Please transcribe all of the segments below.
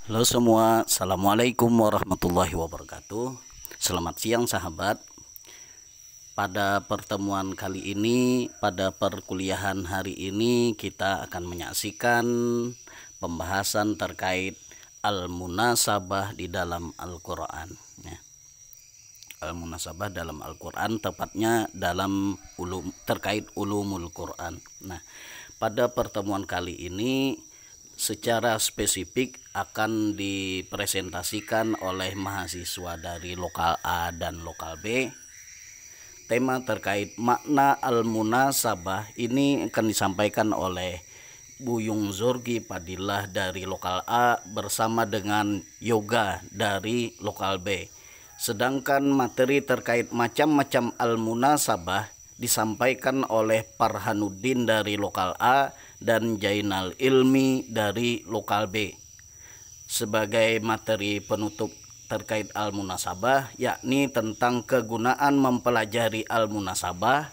Halo semua, Assalamualaikum warahmatullahi wabarakatuh. Selamat siang sahabat. Pada pertemuan kali ini, pada perkuliahan hari ini kita akan menyaksikan pembahasan terkait al-munasabah di dalam Al-Quran ya. Al-munasabah dalam Al-Quran, tepatnya dalam terkait ulumul Quran. Nah, pada pertemuan kali ini secara spesifik akan dipresentasikan oleh mahasiswa dari lokal A dan lokal B. Tema terkait makna al-munasabah ini akan disampaikan oleh Buyung Zorgi Padillah dari lokal A bersama dengan Yoga dari lokal B. Sedangkan materi terkait macam-macam al-munasabah disampaikan oleh Farhanuddin dari lokal A dan Jainal Ilmi dari lokal B. Sebagai materi penutup terkait al-munasabah, yakni tentang kegunaan mempelajari al-munasabah,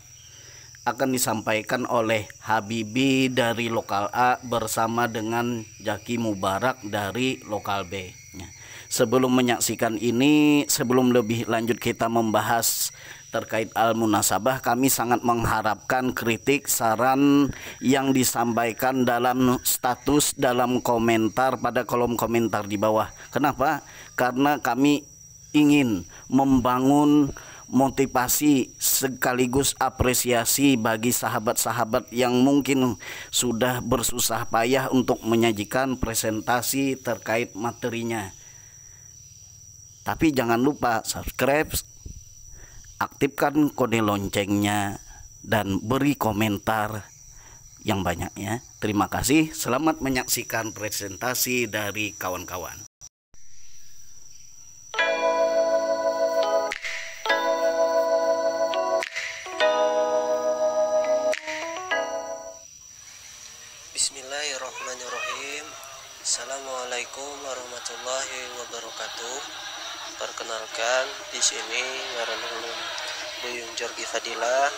akan disampaikan oleh Habibi dari lokal A bersama dengan Jaki Mubarak dari lokal B. Sebelum menyaksikan ini, sebelum lebih lanjut kita membahas terkait al-munasabah, kami sangat mengharapkan kritik, saran yang disampaikan dalam status, dalam komentar, pada kolom komentar di bawah. Kenapa? Karena kami ingin membangun motivasi sekaligus apresiasi bagi sahabat-sahabat yang mungkin sudah bersusah payah untuk menyajikan presentasi terkait materinya. Tapi jangan lupa subscribe, aktifkan kode loncengnya, dan beri komentar yang banyak ya. Terima kasih, selamat menyaksikan presentasi dari kawan-kawan. Bismillahirrahmanirrahim. Assalamualaikum warahmatullahi wabarakatuh. Perkenalkan, di sini ngaran ulun Buyung Zorgi Fadilah,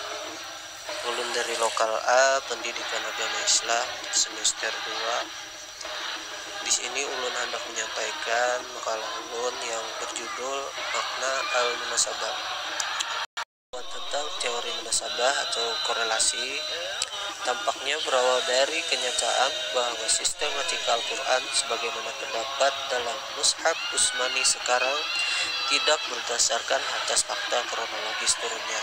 ulun dari lokal A, Pendidikan Agama Islam semester 2. Di sini ulun hendak menyampaikan makalah ulun yang berjudul Makna Al-Munasabah. Tentang teori munasabah atau korelasi tampaknya berawal dari kenyataan bahwa sistematika Al-Quran sebagaimana terdapat dalam Mushaf Utsmani sekarang tidak berdasarkan atas fakta kronologis turunnya.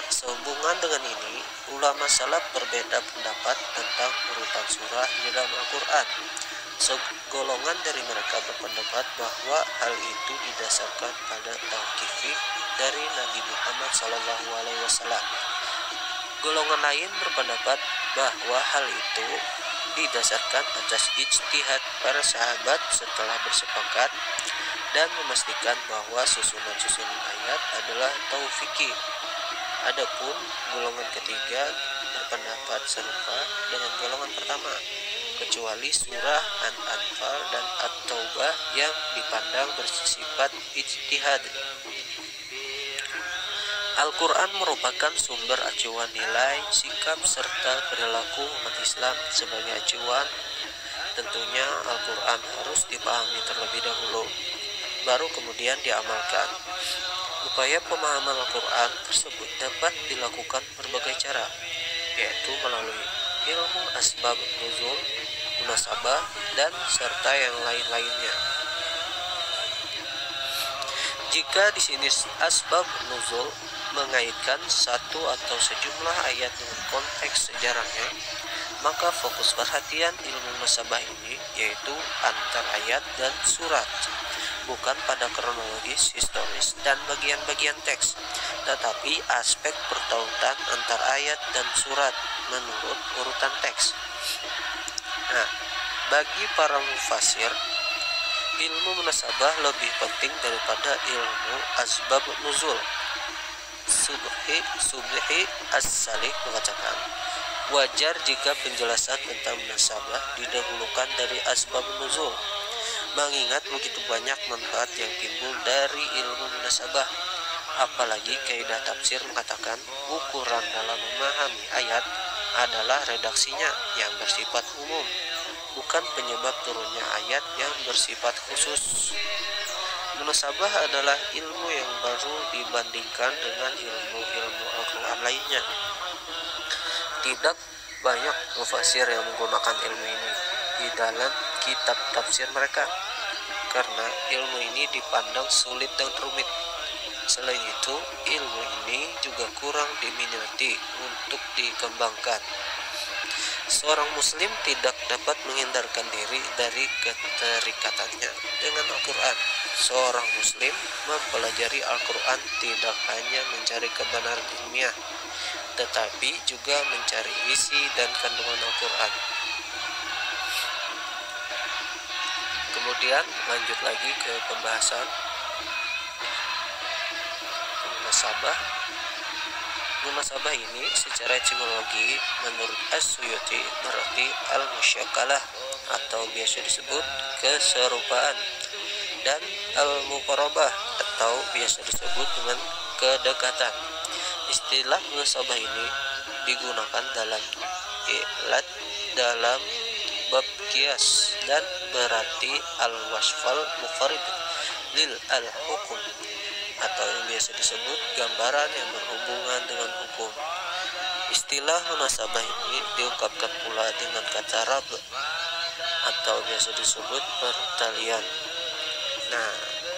Sehubungan dengan ini, ulama salaf berbeda pendapat tentang urutan surah di dalam Al-Quran. Segolongan dari mereka berpendapat bahwa hal itu didasarkan pada tauqifi dari Nabi Muhammad SAW. Golongan lain berpendapat bahwa hal itu didasarkan atas ijtihad para sahabat setelah bersepakat dan memastikan bahwa susunan-susunan ayat adalah taufiqi. Adapun golongan ketiga berpendapat serupa dengan golongan pertama, kecuali surah An-Anfal dan At-Taubah yang dipandang bersifat ijtihad. Al-Quran merupakan sumber acuan nilai, sikap, serta perilaku umat Islam. Sebagai acuan, tentunya Al-Quran harus dipahami terlebih dahulu, baru kemudian diamalkan. Upaya pemahaman Al-Quran tersebut dapat dilakukan berbagai cara, yaitu melalui ilmu asbab nuzul, munasabah, dan serta yang lain-lainnya. Jika di sini asbab nuzul mengaitkan satu atau sejumlah ayat dengan konteks sejarahnya, maka fokus perhatian ilmu munasabah ini yaitu antar ayat dan surat, bukan pada kronologis, historis, dan bagian-bagian teks, tetapi aspek pertautan antar ayat dan surat menurut urutan teks. Bagi para mufasir, ilmu munasabah lebih penting daripada ilmu asbab nuzul. Subhi As-Salih mengatakan, wajar jika penjelasan tentang munasabah didahulukan dari asbab nuzul, mengingat begitu banyak manfaat yang timbul dari ilmu munasabah. Apalagi kaidah tafsir mengatakan ukuran dalam memahami ayat adalah redaksinya yang bersifat umum bukan penyebab turunnya ayat yang bersifat khusus. Munasabah adalah ilmu yang baru dibandingkan dengan ilmu-ilmu Al-Quran lainnya. Tidak banyak mufasir yang menggunakan ilmu ini di dalam kitab tafsir mereka, karena ilmu ini dipandang sulit dan rumit. Selain itu, ilmu ini juga kurang diminati untuk dikembangkan. Seorang muslim tidak dapat menghindarkan diri dari keterikatannya dengan Al-Quran. Seorang muslim mempelajari Al-Quran tidak hanya mencari kebenaran ilmiah, tetapi juga mencari isi dan kandungan Al-Quran. Kemudian lanjut lagi ke pembahasan munasabah. Munasabah ini secara etimologi menurut As-Suyuti berarti al-musyakalah atau biasa disebut keserupaan, dan al-muqarabah atau biasa disebut dengan kedekatan. Istilah munasabah ini digunakan dalam ilat dalam bab qiyas dan berarti al-wasfal muqarib lil al-hukum atau yang biasa disebut gambaran yang berhubungan dengan hukum. Istilah munasabah ini diungkapkan pula dengan kata rab atau biasa disebut pertalian. Nah,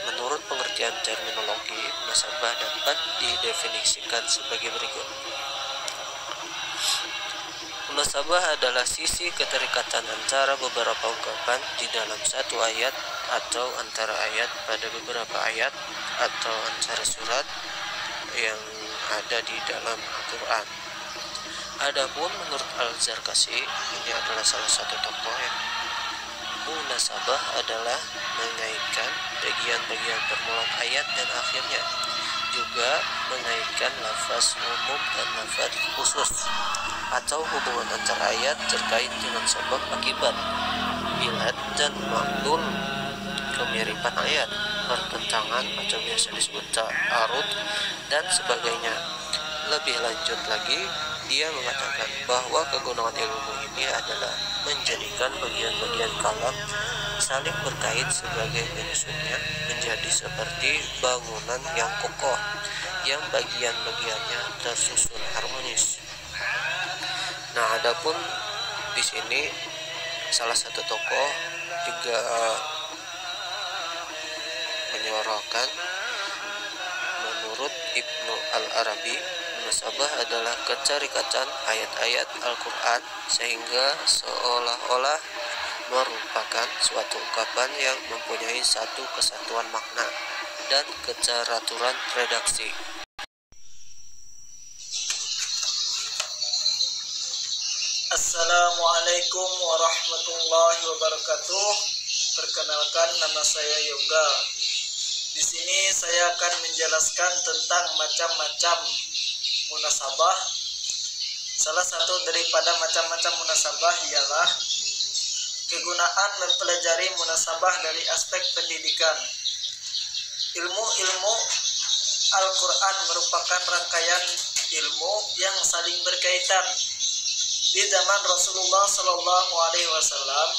menurut pengertian terminologi, munasabah dapat didefinisikan sebagai berikut. Munasabah adalah sisi keterikatan antara beberapa ungkapan di dalam satu ayat atau antara ayat pada beberapa ayat atau antara surat yang ada di dalam Al-Quran. Adapun menurut Al-Zarkasi, ini adalah salah satu tokoh yang munasabah adalah mengaitkan bagian-bagian permulaan ayat dan akhirnya, juga mengaitkan lafaz umum dan lafaz khusus atau hubungan antara ayat terkait dengan sebab akibat, ilat dan maklul, kemiripan ayat, pertentangan atau biasa disebut ta'arud dan sebagainya. Lebih lanjut lagi, dia mengatakan bahwa kegunaan ilmu ini adalah menjadikan bagian-bagian kalam saling berkait sebagai penyusunnya menjadi seperti bangunan yang kokoh yang bagian-bagiannya tersusun harmonis. Nah, adapun di sini salah satu tokoh juga menyuarakan, menurut Ibnu Al-Arabi, munasabah adalah keterikatan ayat-ayat Al-Quran sehingga seolah-olah merupakan suatu ungkapan yang mempunyai satu kesatuan makna dan keteraturan redaksi. Assalamualaikum warahmatullahi wabarakatuh. Perkenalkan, nama saya Yoga. Di sini saya akan menjelaskan tentang macam-macam munasabah. Salah satu daripada macam-macam munasabah ialah kegunaan mempelajari munasabah dari aspek pendidikan. Ilmu-ilmu Al-Quran merupakan rangkaian ilmu yang saling berkaitan. Di zaman Rasulullah SAW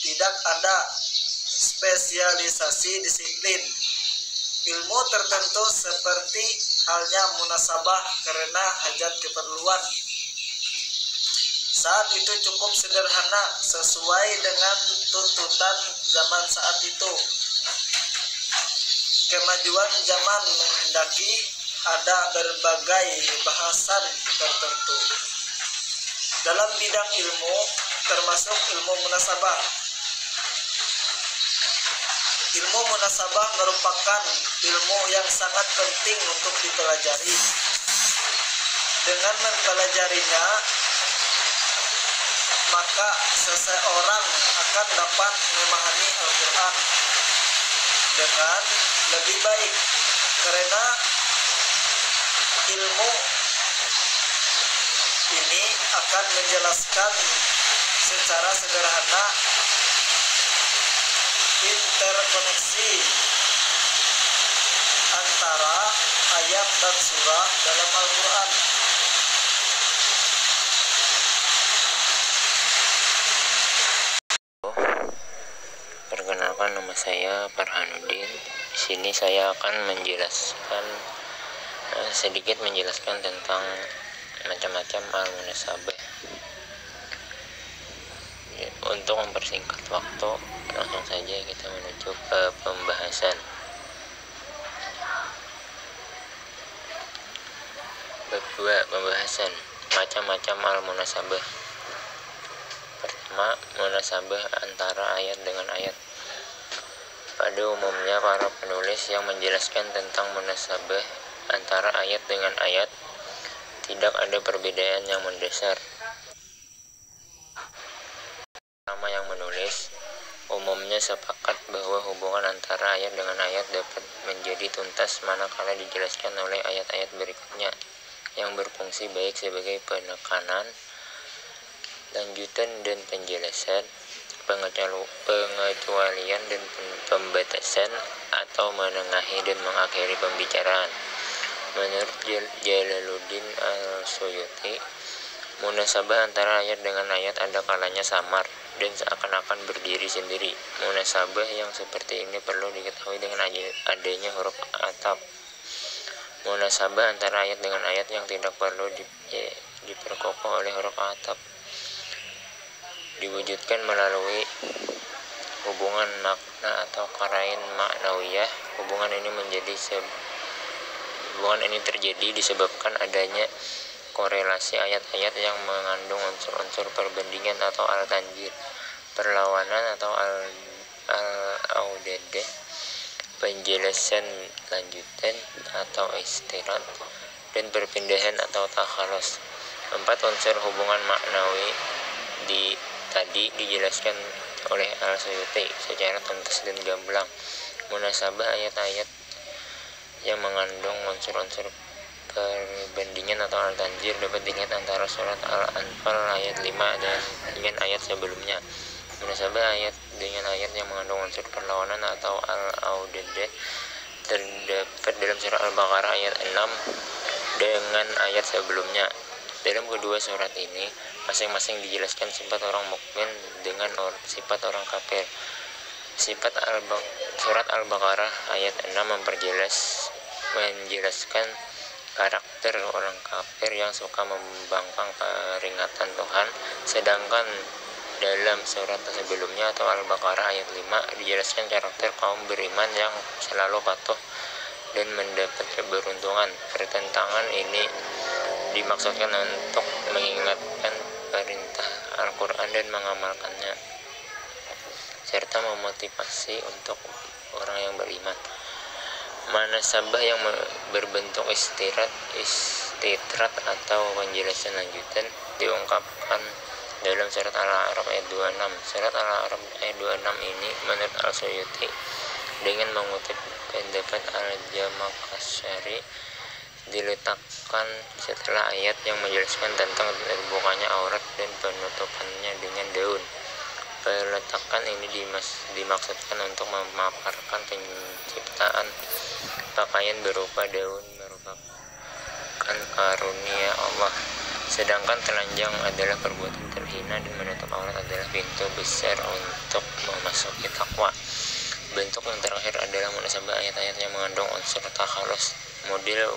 tidak ada spesialisasi disiplin ilmu tertentu seperti halnya munasabah karena hajat keperluan. Saat itu cukup sederhana sesuai dengan tuntutan zaman saat itu. Kemajuan zaman menghendaki ada berbagai bahasan tertentu dalam bidang ilmu, termasuk ilmu munasabah. Ilmu munasabah merupakan ilmu yang sangat penting untuk dipelajari. Dengan mempelajarinya, maka seseorang akan dapat memahami Al-Quran dengan lebih baik, karena ilmu ini akan menjelaskan secara sederhana interkoneksi antara ayat dan surah dalam Al-Quran. nama saya Farhanuddin. Di sini saya akan menjelaskan sedikit tentang macam-macam al-munasabah. Untuk mempersingkat waktu, langsung saja kita menuju ke pembahasan. Bab 2, pembahasan macam-macam al-munasabah. Pertama, munasabah antara ayat dengan ayat. Pada umumnya para penulis yang menjelaskan tentang munasabah antara ayat dengan ayat tidak ada perbedaan yang mendasar. Nama yang menulis umumnya sepakat bahwa hubungan antara ayat dengan ayat dapat menjadi tuntas manakala dijelaskan oleh ayat-ayat berikutnya yang berfungsi baik sebagai penekanan, lanjutan dan penjelasan, pengecualian dan pembatasan, atau menengahi dan mengakhiri pembicaraan. Menurut Jalaluddin Al-Suyuti, munasabah antara ayat dengan ayat ada kalanya samar dan seakan-akan berdiri sendiri. Munasabah yang seperti ini perlu diketahui dengan adanya huruf ataf. Munasabah antara ayat dengan ayat yang tidak perlu diperkokoh oleh huruf ataf diwujudkan melalui hubungan makna atau qarain maknawiyah. Hubungan ini terjadi disebabkan adanya korelasi ayat-ayat yang mengandung unsur-unsur perbandingan atau al-tanjir, perlawanan atau al-audadah, penjelasan lanjutan atau istirat, dan perpindahan atau takhalus. 4 unsur hubungan maknawi tadi dijelaskan oleh Al-Suyuti secara tuntas dan gamblang. Munasabah ayat-ayat yang mengandung unsur-unsur perbandingan atau al-tanjir dapat dilihat antara surat Al-Anfal ayat 5 dan dengan ayat sebelumnya. Munasabah ayat dengan ayat yang mengandung unsur perlawanan atau al-audadah terdapat dalam surah Al-Baqarah ayat 6 dengan ayat sebelumnya. Dalam kedua surat ini masing-masing dijelaskan sifat orang mukmin dengan sifat orang kafir. Surat Al-Baqarah ayat 6 menjelaskan karakter orang kafir yang suka membangkang peringatan Tuhan, sedangkan dalam surat sebelumnya atau Al-Baqarah ayat 5 dijelaskan karakter kaum beriman yang selalu patuh dan mendapat keberuntungan. Pertentangan ini dimaksudkan untuk mengingatkan perintah Al-Quran dan mengamalkannya, serta memotivasi untuk orang yang beriman. Munasabah yang berbentuk istitrat atau penjelasan lanjutan diungkapkan dalam surat Al-A'raf ayat 26. Surat Al-A'raf ayat 26 ini menurut Al-Suyuti dengan mengutip pendapat Al-Jamakhsyari diletakkan setelah ayat yang menjelaskan tentang terbukanya aurat dan penutupannya dengan daun. Peletakan ini dimaksudkan untuk memaparkan penciptaan pakaian berupa daun merupakan karunia Allah, sedangkan telanjang adalah perbuatan terhina dan menutup aurat adalah pintu besar untuk memasuki takwa. Bentuk yang terakhir adalah munasabah ayat-ayat yang mengandung unsur takhalus. Model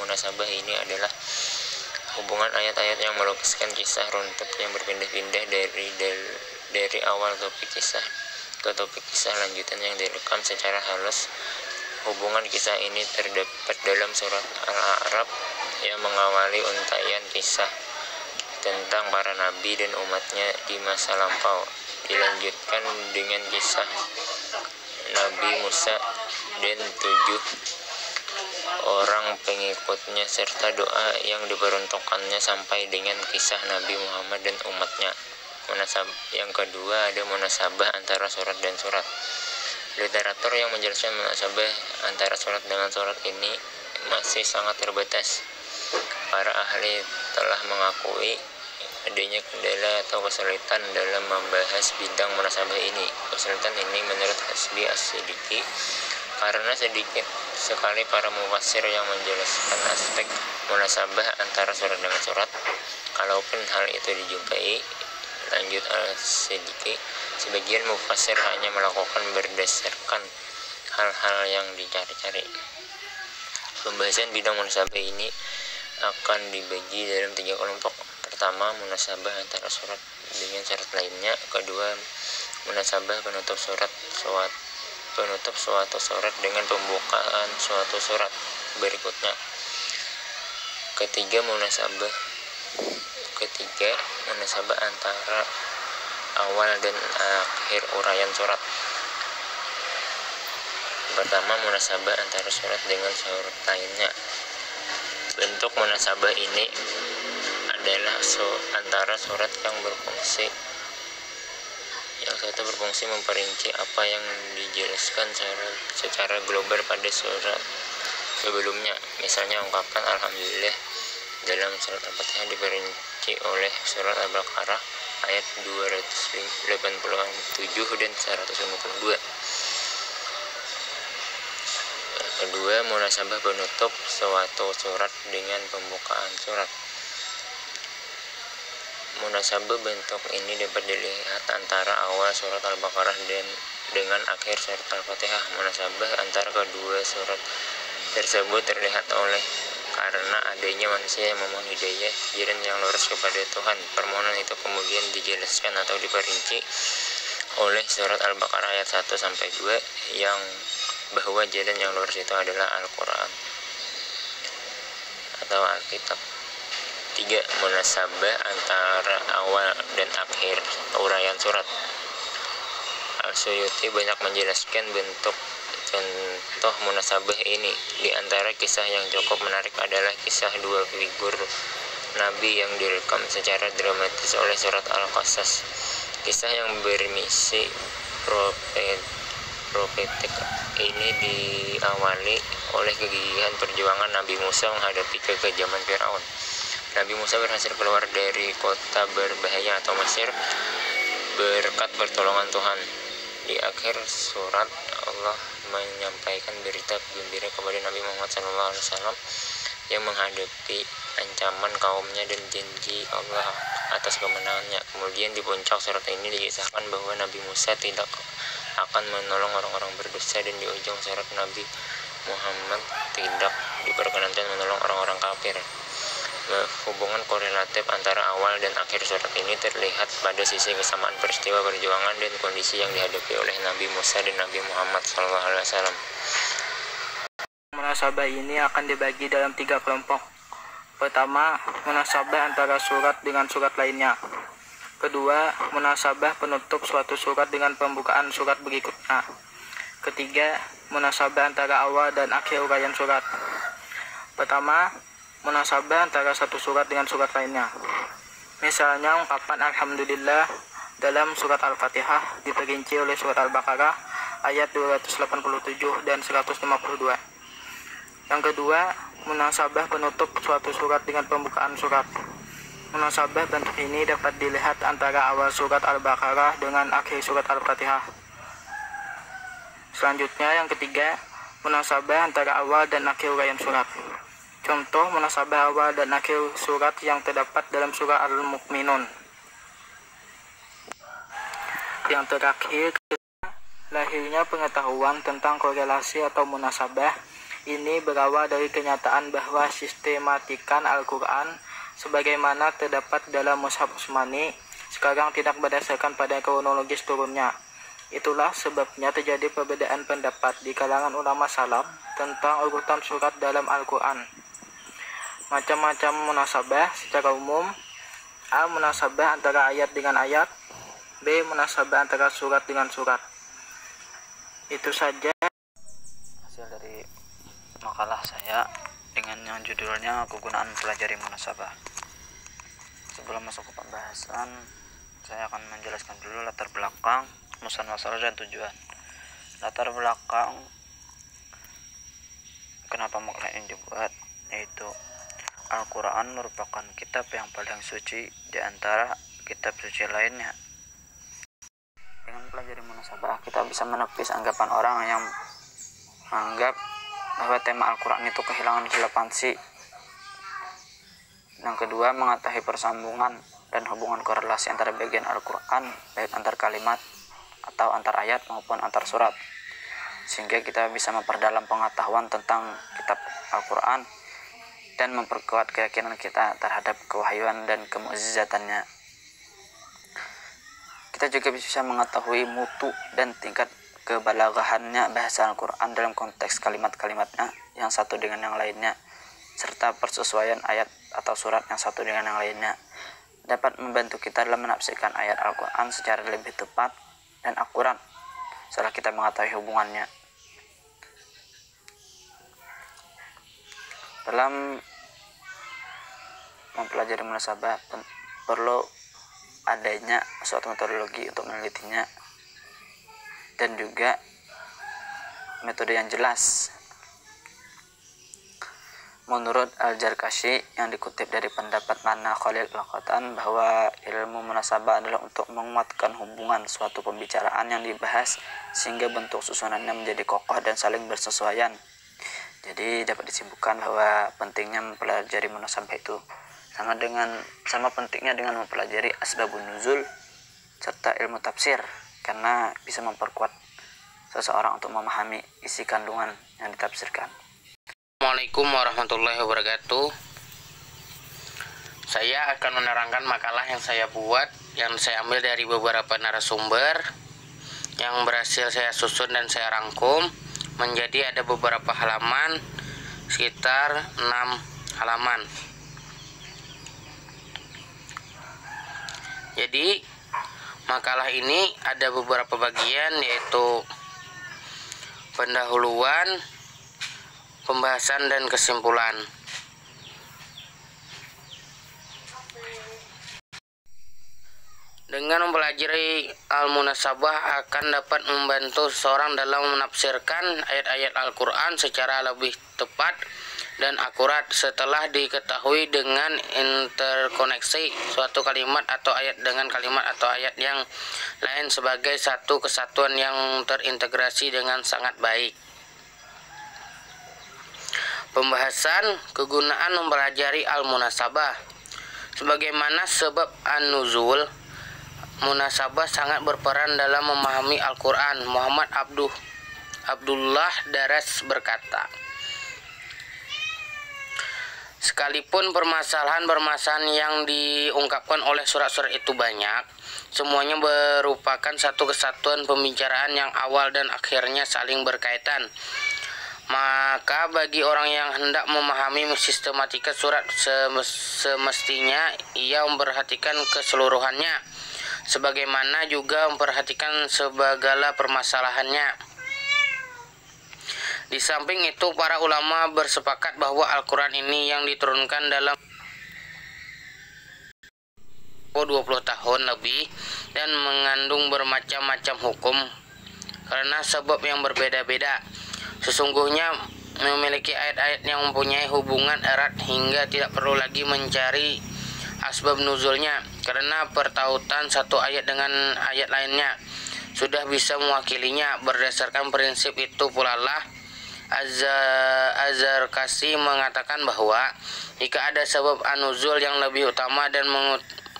munasabah ini adalah hubungan ayat-ayat yang melukiskan kisah runtut yang berpindah-pindah dari awal topik kisah ke topik kisah lanjutan yang direkam secara halus. Hubungan kisah ini terdapat dalam surat Al-A'raf yang mengawali untaian kisah tentang para nabi dan umatnya di masa lampau, dilanjutkan dengan kisah Nabi Musa dan 7 orang pengikutnya serta doa yang diperuntukkannya sampai dengan kisah Nabi Muhammad dan umatnya. Yang kedua ada munasabah antara surat dan surat. Literatur yang menjelaskan munasabah antara surat dengan surat ini masih sangat terbatas. Para ahli telah mengakui adanya kendala atau kesulitan dalam membahas bidang munasabah ini. Kesulitan ini menurut Hasbi As-Siddiqi karena sedikit sekali para mufassir yang menjelaskan aspek munasabah antara surat dengan surat. Kalaupun hal itu dijumpai, lanjut Al-Siddiqi, sebagian mufassir hanya melakukan berdasarkan hal-hal yang dicari-cari. Pembahasan bidang munasabah ini akan dibagi dalam 3 kelompok. Pertama, munasabah antara surat dengan syarat lainnya. Kedua, munasabah penutup suatu surat dengan pembukaan suatu surat berikutnya. Ketiga, munasabah antara awal dan akhir uraian surat. Pertama, munasabah antara surat dengan surat lainnya. Bentuk munasabah ini adalah antara surat yang satu berfungsi memperinci apa yang dijelaskan secara global pada surat sebelumnya. Misalnya ungkapan Alhamdulillah dalam surat Al-Fatihah diperinci oleh surat Al-Baqarah ayat 287 dan 152. Kedua, munasabah penutup suatu surat dengan pembukaan surat. Munasabah bentuk ini dapat dilihat antara awal surat Al-Baqarah dan dengan akhir surat Al-Fatihah. Munasabah antara kedua surat tersebut terlihat karena adanya manusia yang memohon hidayah, jalan yang lurus kepada Tuhan. Permohonan itu kemudian dijelaskan atau diperinci oleh surat Al-Baqarah ayat 1-2 yang bahwa jalan yang lurus itu adalah Al-Quran atau Alkitab. 3. Munasabah antara awal dan akhir uraian surat. Al-Suyuti banyak menjelaskan bentuk contoh munasabah ini. Di antara kisah yang cukup menarik adalah kisah 2 figur Nabi yang direkam secara dramatis oleh surat Al-Qasas. Kisah yang bermisi profetik ini diawali oleh kegigihan perjuangan Nabi Musa menghadapi kekejaman Firaun. Nabi Musa berhasil keluar dari kota berbahaya atau Mesir berkat pertolongan Tuhan. Di akhir surat Allah menyampaikan berita gembira kepada Nabi Muhammad SAW yang menghadapi ancaman kaumnya dan janji Allah atas kemenangannya. Kemudian di puncak surat ini dikisahkan bahwa Nabi Musa tidak akan menolong orang-orang berdosa, dan di ujung surat Nabi Muhammad tidak diperkenankan menolong orang-orang kafir. Hubungan korelatif antara awal dan akhir surat ini terlihat pada sisi kesamaan peristiwa perjuangan dan kondisi yang dihadapi oleh Nabi Musa dan Nabi Muhammad SAW. Munasabah ini akan dibagi dalam 3 kelompok. Pertama, munasabah antara surat dengan surat lainnya. Kedua, munasabah penutup suatu surat dengan pembukaan surat berikutnya. Ketiga, munasabah antara awal dan akhir uraian surat. Pertama, munasabah antara satu surat dengan surat lainnya. Misalnya ungkapan Alhamdulillah dalam surat Al-Fatihah diperinci oleh surat Al-Baqarah ayat 287 dan 152. Yang kedua, munasabah penutup suatu surat dengan pembukaan surat. Munasabah bentuk ini dapat dilihat antara awal surat Al-Baqarah dengan akhir surat Al-Fatihah. Selanjutnya yang ketiga, munasabah antara awal dan akhir uraian surat. Contoh munasabah awal dan akhir surat yang terdapat dalam surah Al-Mu'minun. Yang terakhir, lahirnya pengetahuan tentang korelasi atau munasabah ini berawal dari kenyataan bahwa sistematikan Al-Quran sebagaimana terdapat dalam Mushaf Utsmani sekarang tidak berdasarkan pada kronologis turunnya. Itulah sebabnya terjadi perbedaan pendapat di kalangan ulama salaf tentang urutan surat dalam Al-Quran. Macam-macam munasabah secara umum: A. Munasabah antara ayat dengan ayat. B. Munasabah antara surat dengan surat. Itu saja hasil dari makalah saya dengan yang judulnya kegunaan pelajari munasabah. Sebelum masuk ke pembahasan, saya akan menjelaskan dulu latar belakang, musan masalah dan tujuan. Latar belakang kenapa makalah ini dibuat, yaitu Al-Quran merupakan kitab yang paling suci di antara kitab suci lainnya. Dengan pelajari munasabah, kita bisa menepis anggapan orang yang menganggap bahwa tema Al-Quran itu kehilangan relevansi. Yang kedua, mengetahui persambungan dan hubungan korelasi antara bagian Al-Quran, baik antar kalimat atau antar ayat maupun antar surat, sehingga kita bisa memperdalam pengetahuan tentang kitab Al-Quran dan memperkuat keyakinan kita terhadap kewahyuan dan kemukjizatannya. Kita juga bisa mengetahui mutu dan tingkat kebalaghahannya bahasa Al-Quran dalam konteks kalimat-kalimatnya yang satu dengan yang lainnya, serta persesuaian ayat atau surat yang satu dengan yang lainnya dapat membantu kita dalam menafsirkan ayat Al-Quran secara lebih tepat dan akurat setelah kita mengetahui hubungannya. Dalam mempelajari munasabah perlu adanya suatu metodologi untuk menelitinya dan juga metode yang jelas. Menurut Al-Jarkashi yang dikutip dari pendapat Nana Khalil Al-Qatan bahwa ilmu munasabah adalah untuk menguatkan hubungan suatu pembicaraan yang dibahas sehingga bentuk susunannya menjadi kokoh dan saling bersesuaian. Jadi dapat disimpulkan bahwa pentingnya mempelajari munasabah itu sama pentingnya dengan mempelajari asbabun nuzul serta ilmu tafsir, karena bisa memperkuat seseorang untuk memahami isi kandungan yang ditafsirkan. Assalamualaikum warahmatullahi wabarakatuh. Saya akan menerangkan makalah yang saya buat, yang saya ambil dari beberapa narasumber yang berhasil saya susun dan saya rangkum menjadi ada beberapa halaman, sekitar 6 halaman. Jadi makalah ini ada beberapa bagian, yaitu pendahuluan, pembahasan, dan kesimpulan. Dengan mempelajari al-munasabah akan dapat membantu seseorang dalam menafsirkan ayat-ayat Al-Quran secara lebih tepat dan akurat setelah diketahui dengan interkoneksi suatu kalimat atau ayat dengan kalimat atau ayat yang lain sebagai satu kesatuan yang terintegrasi dengan sangat baik. Pembahasan kegunaan mempelajari al-munasabah. Sebagaimana sebab an-nuzul, munasabah sangat berperan dalam memahami Al-Quran. Muhammad Abdullah Daras berkata, sekalipun permasalahan-permasalahan yang diungkapkan oleh surat-surat itu banyak, semuanya merupakan satu kesatuan pembicaraan yang awal dan akhirnya saling berkaitan. Maka bagi orang yang hendak memahami sistematika surat semestinya ia memperhatikan keseluruhannya, sebagaimana juga memperhatikan segala permasalahannya. Di samping itu, para ulama bersepakat bahwa Al-Quran ini yang diturunkan dalam 20 tahun lebih dan mengandung bermacam-macam hukum karena sebab yang berbeda-beda. Sesungguhnya memiliki ayat-ayat yang mempunyai hubungan erat hingga tidak perlu lagi mencari asbab nuzulnya, karena pertautan satu ayat dengan ayat lainnya sudah bisa mewakilinya. Berdasarkan prinsip itu pula lah Az-Zarkashi mengatakan bahwa jika ada sebab an-nuzul yang lebih utama dan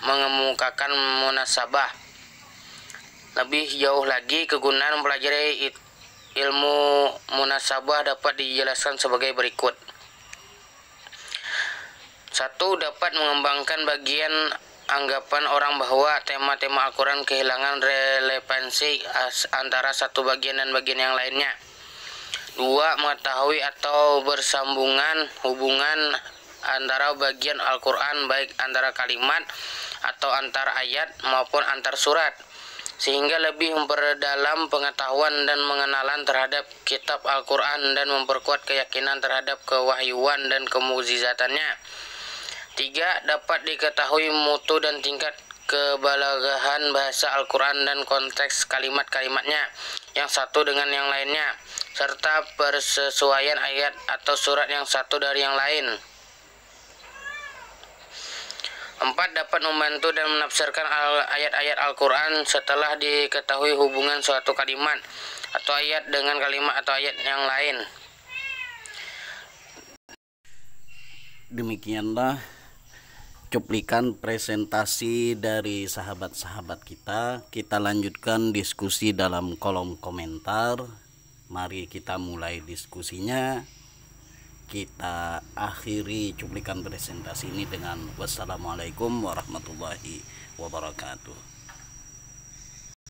mengemukakan munasabah, lebih jauh lagi kegunaan mempelajari ilmu munasabah dapat dijelaskan sebagai berikut. 1. Dapat mengembangkan bagian anggapan orang bahwa tema-tema Al-Quran kehilangan relevansi antara satu bagian dan bagian yang lainnya. 2. Mengetahui atau bersambungan hubungan antara bagian Al-Quran baik antara kalimat atau antar ayat maupun antar surat, sehingga lebih memperdalam pengetahuan dan pengenalan terhadap kitab Al-Quran dan memperkuat keyakinan terhadap kewahyuan dan kemukjizatannya. 3. Dapat diketahui mutu dan tingkat kebalaghahan bahasa Al-Quran dan konteks kalimat-kalimatnya yang satu dengan yang lainnya, serta persesuaian ayat atau surat yang satu dari yang lain. 4. Dapat membantu dan menafsirkan ayat-ayat Al-Quran setelah diketahui hubungan suatu kalimat atau ayat dengan kalimat atau ayat yang lain. Demikianlah cuplikan presentasi dari sahabat-sahabat kita. Kita lanjutkan diskusi dalam kolom komentar. Mari kita mulai diskusinya. Kita akhiri cuplikan presentasi ini dengan wassalamualaikum warahmatullahi wabarakatuh.